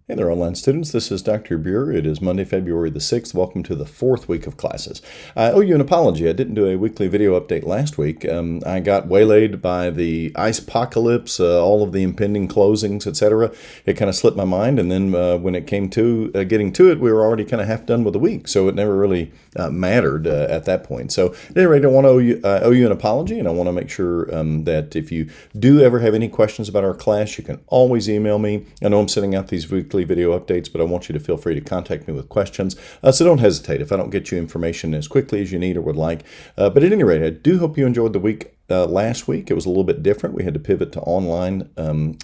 Hey there, online students. This is Dr. Buer. It is Monday, February the 6th. Welcome to the fourth week of classes. I owe you an apology. I didn't do a weekly video update last week. I got waylaid by the ice apocalypse, all of the impending closings, etc. It kind of slipped my mind, and then when it came to getting to it, we were already kind of half done with the week, so it never really mattered at that point. So at any rate, I want to owe you an apology, and I want to make sure that if you do ever have any questions about our class, you can always email me. I know I'm sending out these weekly video updates, but I want you to feel free to contact me with questions. So don't hesitate if I don't get you information as quickly as you need or would like. But at any rate, I do hope you enjoyed the week. Last week, it was a little bit different. We had to pivot to online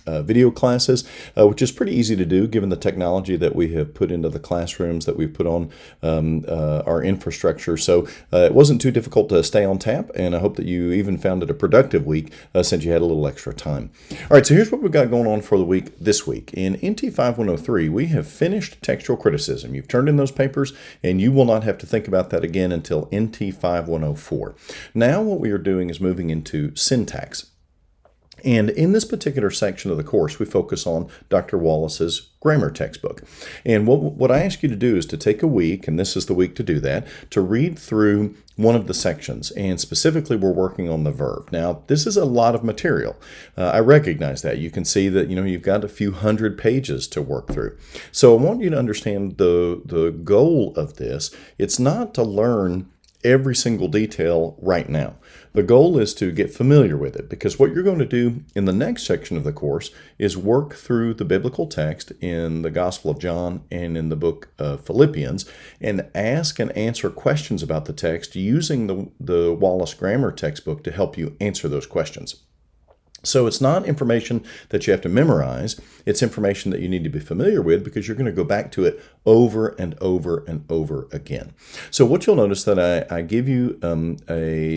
video classes, which is pretty easy to do given the technology that we have put into the classrooms, that we've put on our infrastructure. So it wasn't too difficult to stay on tap, and I hope that you even found it a productive week since you had a little extra time. All right, so here's what we've got going on for the week this week. In NT 5103, we have finished textual criticism. You've turned in those papers, and you will not have to think about that again until NT 5104. Now what we are doing is moving into syntax. And in this particular section of the course, we focus on Dr. Wallace's grammar textbook. And what I ask you to do is to take a week, and this is the week to do that, to read through one of the sections. And specifically, we're working on the verb. Now, this is a lot of material. I recognize that. You can see that, you've got a few hundred pages to work through. So I want you to understand the goal of this. It's not to learn every single detail right now. The goal is to get familiar with it, because what you're going to do in the next section of the course is work through the biblical text in the Gospel of John and in the book of Philippians and ask and answer questions about the text using the Wallace Grammar textbook to help you answer those questions. So it's not information that you have to memorize. It's information that you need to be familiar with because you're going to go back to it over and over and over again. So what you'll notice that I give you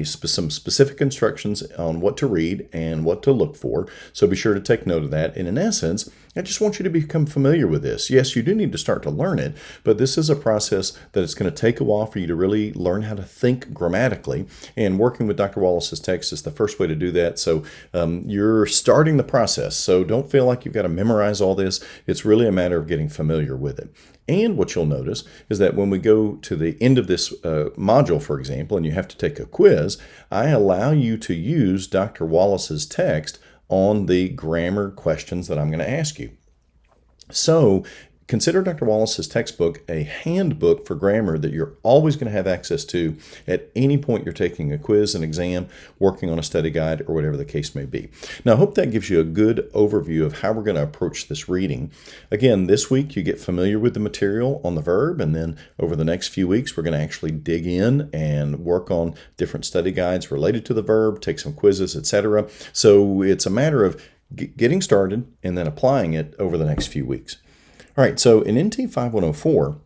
some specific instructions on what to read and what to look for. So be sure to take note of that. And in essence, I just want you to become familiar with this. Yes, you do need to start to learn it, but this is a process that it's going to take a while for you to really learn how to think grammatically. And working with Dr. Wallace's text is the first way to do that. So you're starting the process. So don't feel like you've got to memorize all this. It's really a matter of getting familiar with it. And what you'll notice is that when we go to the end of this module, for example, and you have to take a quiz, I allow you to use Dr. Wallace's text on the grammar questions that I'm going to ask you. So consider Dr. Wallace's textbook a handbook for grammar that you're always going to have access to at any point you're taking a quiz, an exam, working on a study guide, or whatever the case may be. Now, I hope that gives you a good overview of how we're going to approach this reading. Again, this week you get familiar with the material on the verb, and then over the next few weeks we're going to actually dig in and work on different study guides related to the verb, take some quizzes, etc. So it's a matter of getting started and then applying it over the next few weeks. All right, so in NT 5104,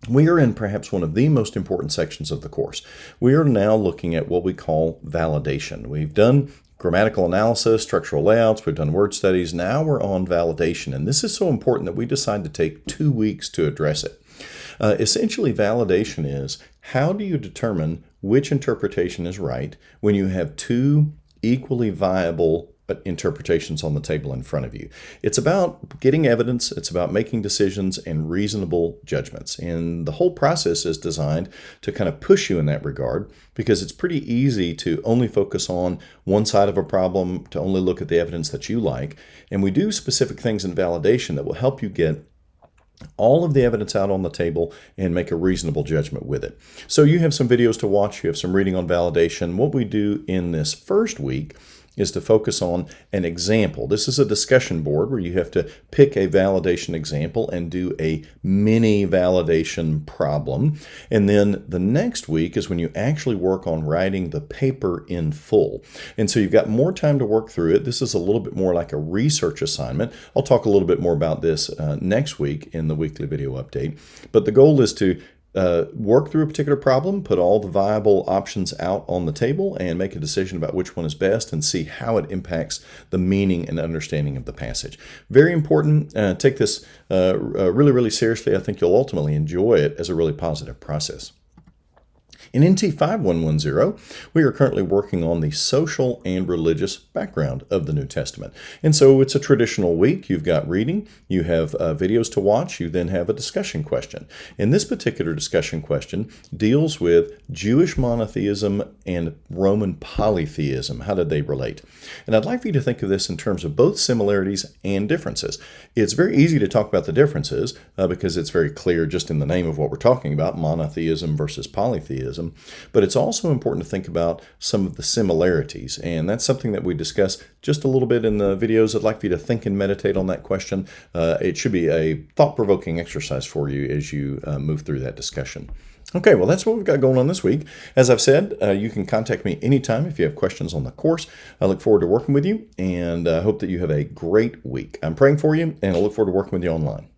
we are in perhaps one of the most important sections of the course. We are now looking at what we call validation. We've done grammatical analysis, structural layouts, we've done word studies. Now we're on validation, and this is so important that we decided to take 2 weeks to address it. Essentially, validation is how do you determine which interpretation is right when you have two equally viable interpretations on the table in front of you. It's about getting evidence, it's about making decisions and reasonable judgments. And the whole process is designed to kind of push you in that regard, because it's pretty easy to only focus on one side of a problem, to only look at the evidence that you like. And we do specific things in validation that will help you get all of the evidence out on the table and make a reasonable judgment with it. So you have some videos to watch, you have some reading on validation. What we do in this first week is to focus on an example. This is a discussion board where you have to pick a validation example and do a mini validation problem. And then the next week is when you actually work on writing the paper in full. And so you've got more time to work through it. This is a little bit more like a research assignment. I'll talk a little bit more about this next week in the weekly video update. But the goal is to work through a particular problem, put all the viable options out on the table, and make a decision about which one is best and see how it impacts the meaning and understanding of the passage. Very important. Take this really, really seriously. I think you'll ultimately enjoy it as a really positive process. In NT 5110, we are currently working on the social and religious background of the New Testament. And so it's a traditional week. You've got reading, you have videos to watch, you then have a discussion question. And this particular discussion question deals with Jewish monotheism and Roman polytheism. How did they relate? And I'd like for you to think of this in terms of both similarities and differences. It's very easy to talk about the differences because it's very clear just in the name of what we're talking about, monotheism versus polytheism. But it's also important to think about some of the similarities, and that's something that we discuss just a little bit in the videos. I'd like for you to think and meditate on that question. It should be a thought-provoking exercise for you as you move through that discussion. Okay, well, that's what we've got going on this week. As I've said, you can contact me anytime if you have questions on the course. I look forward to working with you, and I hope that you have a great week. I'm praying for you, and I look forward to working with you online.